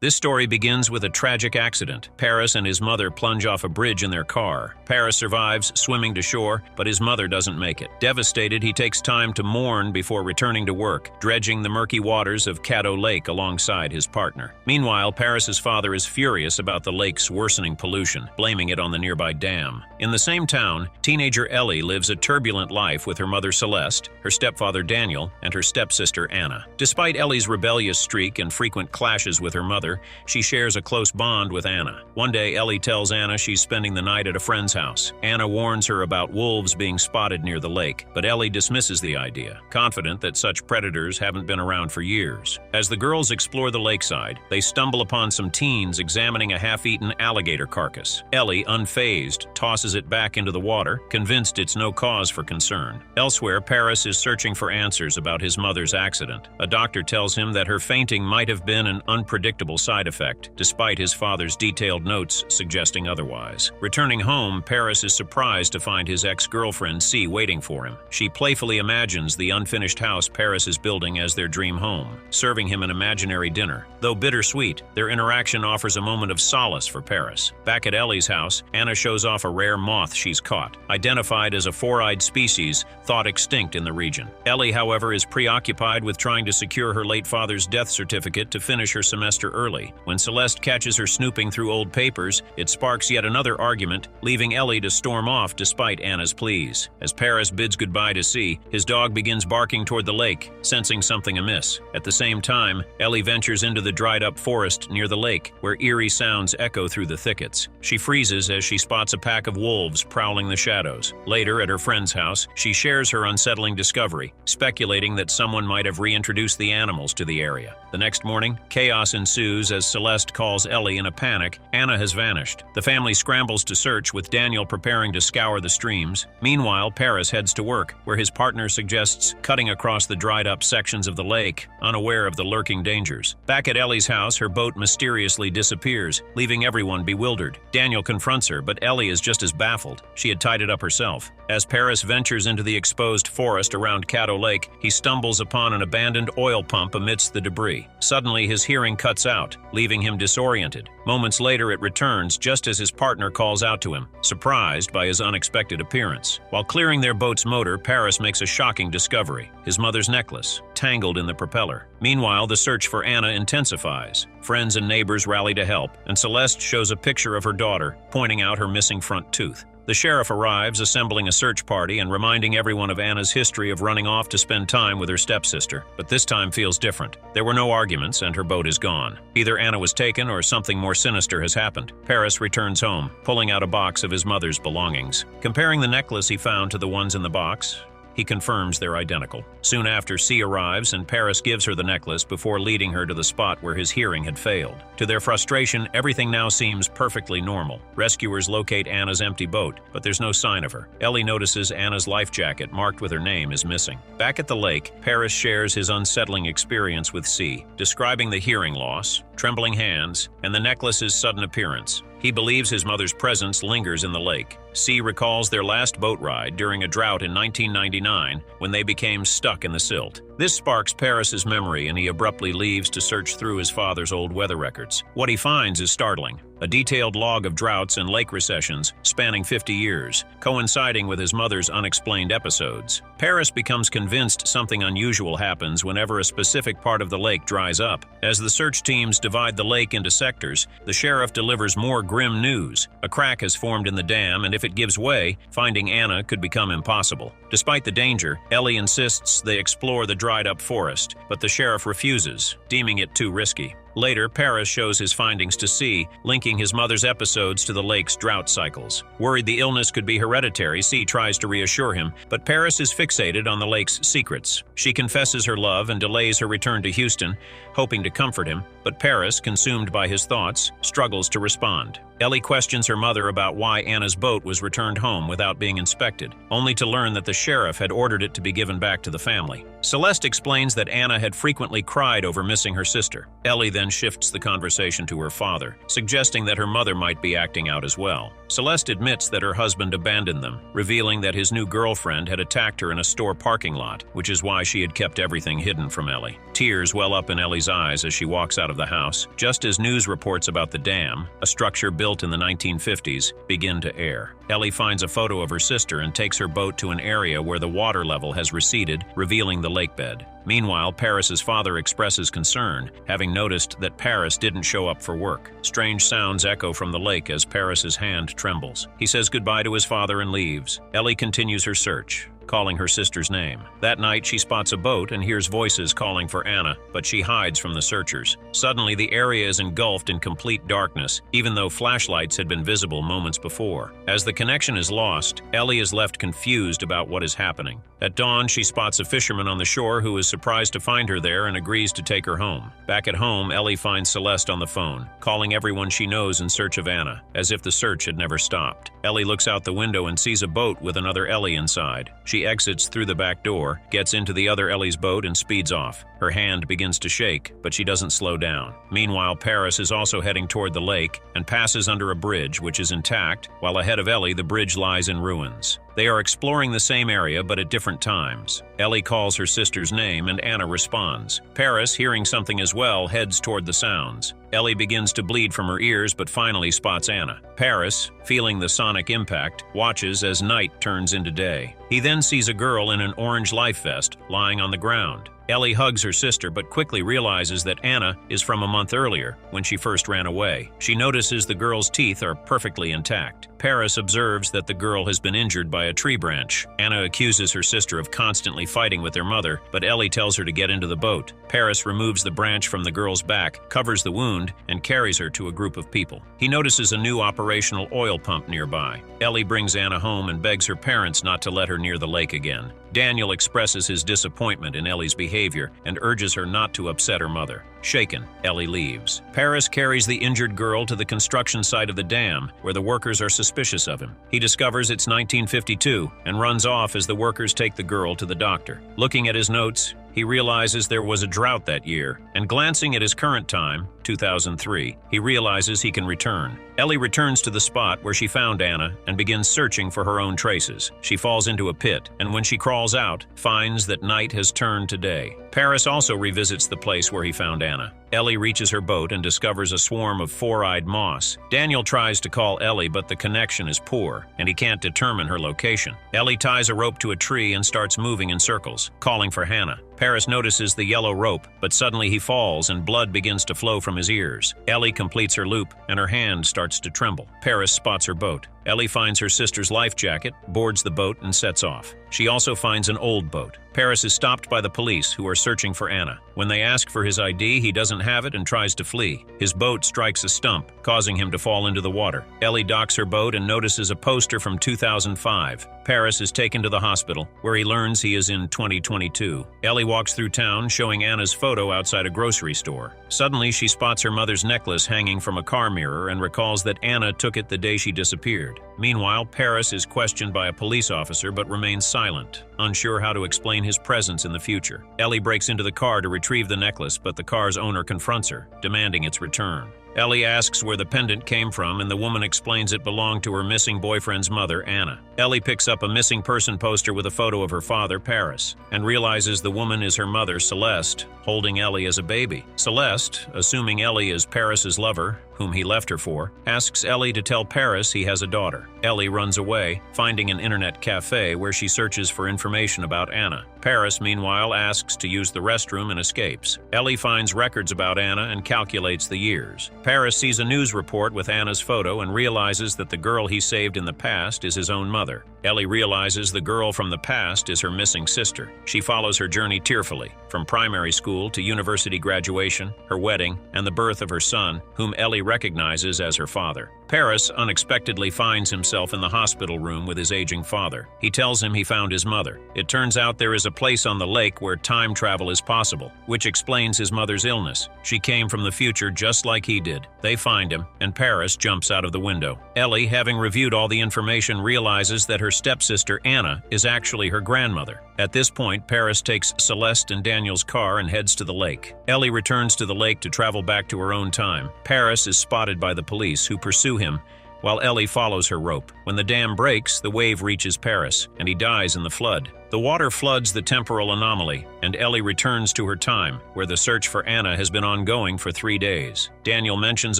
This story begins with a tragic accident. Paris and his mother plunge off a bridge in their car. Paris survives, swimming to shore, but his mother doesn't make it. Devastated, he takes time to mourn before returning to work, dredging the murky waters of Caddo Lake alongside his partner. Meanwhile, Paris's father is furious about the lake's worsening pollution, blaming it on the nearby dam. In the same town, teenager Ellie lives a turbulent life with her mother Celeste, her stepfather Daniel, and her stepsister Anna. Despite Ellie's rebellious streak and frequent clashes with her mother, she shares a close bond with Anna. One day, Ellie tells Anna she's spending the night at a friend's house. Anna warns her about wolves being spotted near the lake, but Ellie dismisses the idea, confident that such predators haven't been around for years. As the girls explore the lakeside, they stumble upon some teens examining a half-eaten alligator carcass. Ellie, unfazed, tosses it back into the water, convinced it's no cause for concern. Elsewhere, Paris is searching for answers about his mother's accident. A doctor tells him that her fainting might have been an unpredictable side effect, despite his father's detailed notes suggesting otherwise. Returning home, Paris is surprised to find his ex-girlfriend C waiting for him. She playfully imagines the unfinished house Paris is building as their dream home, serving him an imaginary dinner. Though bittersweet, their interaction offers a moment of solace for Paris. Back at Ellie's house, Anna shows off a rare moth she's caught, identified as a four-eyed species thought extinct in the region. Ellie, however, is preoccupied with trying to secure her late father's death certificate to finish her semester early. When Celeste catches her snooping through old papers, it sparks yet another argument, leaving Ellie to storm off despite Anna's pleas. As Paris bids goodbye to C, his dog begins barking toward the lake, sensing something amiss. At the same time, Ellie ventures into the dried-up forest near the lake, where eerie sounds echo through the thickets. She freezes as she spots a pack of wolves prowling the shadows. Later, at her friend's house, she shares her unsettling discovery, speculating that someone might have reintroduced the animals to the area. The next morning, chaos ensues as Celeste calls Ellie in a panic. Anna has vanished. The family scrambles to search, with Daniel preparing to scour the streams. Meanwhile, Paris heads to work, where his partner suggests cutting across the dried-up sections of the lake, unaware of the lurking dangers. Back at Ellie's house, her boat mysteriously disappears, leaving everyone bewildered. Daniel confronts her, but Ellie is just as baffled. She had tied it up herself. As Paris ventures into the exposed forest around Caddo Lake, he stumbles upon an abandoned oil pump amidst the debris. Suddenly, his hearing cuts out, leaving him disoriented. Moments later, it returns just as his partner calls out to him, surprised by his unexpected appearance. While clearing their boat's motor, Paris makes a shocking discovery: his mother's necklace, tangled in the propeller. Meanwhile, the search for Anna intensifies. Friends and neighbors rally to help, and Celeste shows a picture of her daughter, pointing out her missing front tooth. The sheriff arrives, assembling a search party and reminding everyone of Anna's history of running off to spend time with her stepsister. But this time feels different. There were no arguments, and her boat is gone. Either Anna was taken or something more sinister has happened. Paris returns home, pulling out a box of his mother's belongings. Comparing the necklace he found to the ones in the box, he confirms they're identical. Soon after, C arrives, and Paris gives her the necklace before leading her to the spot where his hearing had failed. To their frustration, everything now seems perfectly normal. Rescuers locate Anna's empty boat, but there's no sign of her. Ellie notices Anna's life jacket, marked with her name, is missing. Back at the lake, Paris shares his unsettling experience with C, describing the hearing loss, trembling hands, and the necklace's sudden appearance. He believes his mother's presence lingers in the lake. C recalls their last boat ride during a drought in 1999 when they became stuck in the silt. This sparks Paris's memory, and he abruptly leaves to search through his father's old weather records. What he finds is startling: a detailed log of droughts and lake recessions spanning 50 years, coinciding with his mother's unexplained episodes. Paris becomes convinced something unusual happens whenever a specific part of the lake dries up. As the search teams divide the lake into sectors, the sheriff delivers more grim news. A crack has formed in the dam, and if it gives way, finding Anna could become impossible. Despite the danger, Ellie insists they explore the dried-up forest, but the sheriff refuses, deeming it too risky. Later, Paris shows his findings to C, linking his mother's episodes to the lake's drought cycles. Worried the illness could be hereditary, C tries to reassure him, but Paris is fixated on the lake's secrets. She confesses her love and delays her return to Houston, hoping to comfort him, but Paris, consumed by his thoughts, struggles to respond. Ellie questions her mother about why Anna's boat was returned home without being inspected, only to learn that the sheriff had ordered it to be given back to the family. Celeste explains that Anna had frequently cried over missing her sister. Ellie then shifts the conversation to her father, suggesting that her mother might be acting out as well. Celeste admits that her husband abandoned them, revealing that his new girlfriend had attacked her in a store parking lot, which is why she had kept everything hidden from Ellie. Tears well up in Ellie's eyes as she walks out of the house, just as news reports about the dam, a structure built in the 1950s, begin to air. Ellie finds a photo of her sister and takes her boat to an area where the water level has receded, revealing the lake bed. Meanwhile, Paris's father expresses concern, having noticed that Paris didn't show up for work. Strange sounds echo from the lake as Paris's hand trembles. He says goodbye to his father and leaves. Ellie continues her search, calling her sister's name. That night, she spots a boat and hears voices calling for Anna, but she hides from the searchers. Suddenly, the area is engulfed in complete darkness, even though flashlights had been visible moments before. As the connection is lost, Ellie is left confused about what is happening. At dawn, she spots a fisherman on the shore who is surprised to find her there and agrees to take her home. Back at home, Ellie finds Celeste on the phone, calling everyone she knows in search of Anna, as if the search had never stopped. Ellie looks out the window and sees a boat with another Ellie inside. She exits through the back door, gets into the other Ellie's boat, and speeds off. Her hand begins to shake, but she doesn't slow down. Meanwhile, Paris is also heading toward the lake and passes under a bridge, which is intact, while ahead of Ellie, the bridge lies in ruins. They are exploring the same area, but at different times. Ellie calls her sister's name, and Anna responds. Paris, hearing something as well, heads toward the sounds. Ellie begins to bleed from her ears, but finally spots Anna. Paris, feeling the sonic impact, watches as night turns into day. He then sees a girl in an orange life vest lying on the ground. Ellie hugs her sister but quickly realizes that Anna is from a month earlier, when she first ran away. She notices the girl's teeth are perfectly intact. Paris observes that the girl has been injured by a tree branch. Anna accuses her sister of constantly fighting with their mother, but Ellie tells her to get into the boat. Paris removes the branch from the girl's back, covers the wound, and carries her to a group of people. He notices a new operational oil pump nearby. Ellie brings Anna home and begs her parents not to let her near the lake again. Daniel expresses his disappointment in Ellie's behavior and urges her not to upset her mother. Shaken, Ellie leaves. Paris carries the injured girl to the construction site of the dam, where the workers are suspicious of him. He discovers it's 1952 and runs off as the workers take the girl to the doctor. Looking at his notes, he realizes there was a drought that year, and glancing at his current time, 2003, he realizes he can return. Ellie returns to the spot where she found Anna and begins searching for her own traces. She falls into a pit, and when she crawls out, finds that night has turned to day. Paris also revisits the place where he found Anna. Ellie reaches her boat and discovers a swarm of four-eyed moths. Daniel tries to call Ellie, but the connection is poor, and he can't determine her location. Ellie ties a rope to a tree and starts moving in circles, calling for Hannah. Paris notices the yellow rope, but suddenly he falls and blood begins to flow from his ears. Ellie completes her loop, and her hand starts to tremble. Paris spots her boat. Ellie finds her sister's life jacket, boards the boat, and sets off. She also finds an old boat. Paris is stopped by the police, who are searching for Anna. When they ask for his ID, he doesn't have it and tries to flee. His boat strikes a stump, causing him to fall into the water. Ellie docks her boat and notices a poster from 2005. Paris is taken to the hospital, where he learns he is in 2022. Ellie walks through town, showing Anna's photo outside a grocery store. Suddenly, she spots her mother's necklace hanging from a car mirror and recalls that Anna took it the day she disappeared. Meanwhile, Paris is questioned by a police officer but remains silent, unsure how to explain his presence in the future. Ellie breaks into the car to retrieve the necklace, but the car's owner confronts her, demanding its return. Ellie asks where the pendant came from, and the woman explains it belonged to her missing boyfriend's mother, Anna. Ellie picks up a missing person poster with a photo of her father, Paris, and realizes the woman is her mother, Celeste, holding Ellie as a baby. Celeste, assuming Ellie is Paris's lover, whom he left her for, asks Ellie to tell Paris he has a daughter. Ellie runs away, finding an internet cafe where she searches for information about Anna. Paris, meanwhile, asks to use the restroom and escapes. Ellie finds records about Anna and calculates the years. Paris sees a news report with Anna's photo and realizes that the girl he saved in the past is his own mother. Ellie realizes the girl from the past is her missing sister. She follows her journey tearfully, from primary school to university graduation, her wedding, and the birth of her son, whom Ellie recognizes as her father. Paris unexpectedly finds himself in the hospital room with his aging father. He tells him he found his mother. It turns out there is a place on the lake where time travel is possible, which explains his mother's illness. She came from the future just like he did. They find him, and Paris jumps out of the window. Ellie, having reviewed all the information, realizes that her stepsister Anna is actually her grandmother. At this point, Paris takes Celeste and Daniel's car and heads to the lake. Ellie returns to the lake to travel back to her own time. Paris is spotted by the police, who pursue him while Ellie follows her rope. When the dam breaks, the wave reaches Paris, and he dies in the flood. The water floods the temporal anomaly, and Ellie returns to her time, where the search for Anna has been ongoing for 3 days. Daniel mentions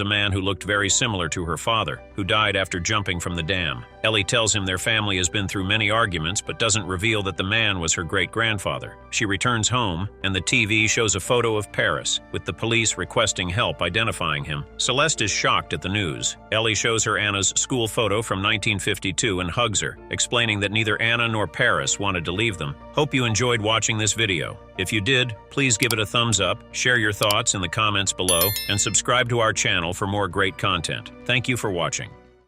a man who looked very similar to her father, who died after jumping from the dam. Ellie tells him their family has been through many arguments, but doesn't reveal that the man was her great-grandfather. She returns home, and the TV shows a photo of Paris, with the police requesting help identifying him. Celeste is shocked at the news. Ellie shows her Anna's school photo from 1952 and hugs her, explaining that neither Anna nor Paris wanted to leave them. Hope you enjoyed watching this video. If you did, please give it a thumbs up, share your thoughts in the comments below, and subscribe to our channel for more great content. Thank you for watching.